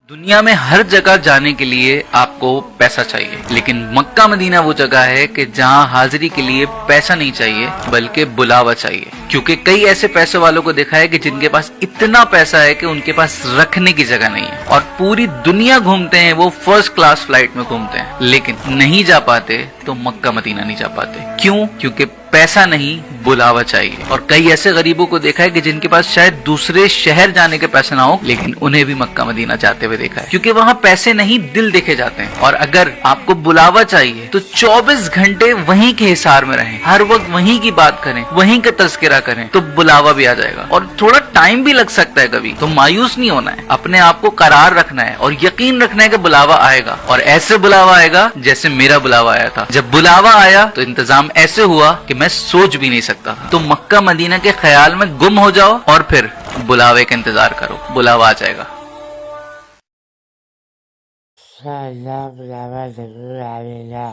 दुनिया में हर जगह जाने के लिए आपको पैसा चाहिए, लेकिन मक्का मदीना वो जगह है कि जहाँ हाजिरी के लिए पैसा नहीं चाहिए बल्कि बुलावा चाहिए। क्योंकि कई ऐसे पैसे वालों को देखा है कि जिनके पास इतना पैसा है कि उनके पास रखने की जगह नहीं है और पूरी दुनिया घूमते हैं, वो फर्स्ट क्लास फ्लाइट में घूमते हैं, लेकिन नहीं जा पाते तो मक्का मदीना नहीं जा पाते। क्यों? क्योंकि पैसा नहीं, बुलावा चाहिए। और कई ऐसे गरीबों को देखा है कि जिनके पास शायद दूसरे शहर जाने के पैसे ना हो, लेकिन उन्हें भी मक्का मदीना जाते हुए देखा है, क्योंकि वहाँ पैसे नहीं दिल देखे जाते हैं। और अगर आपको बुलावा चाहिए तो 24 घंटे वहीं के हिसार में रहें, हर वक्त वहीं की बात करें, वहीं का तस्करा करें, तो बुलावा भी आ जाएगा। और थोड़ा टाइम भी लग सकता है कभी, तो मायूस नहीं होना है, अपने आप को करार रखना है और यकीन रखना है कि बुलावा आएगा। और ऐसे बुलावा आएगा जैसे मेरा बुलावा आया था। जब बुलावा आया तो इंतजाम ऐसे हुआ कि मैं सोच भी नहीं सकता था। तो मक्का मदीना के ख्याल में गुम हो जाओ और फिर बुलावे का इंतजार करो, बुलावा आ जाएगा। बुलावा जरूर आएगा।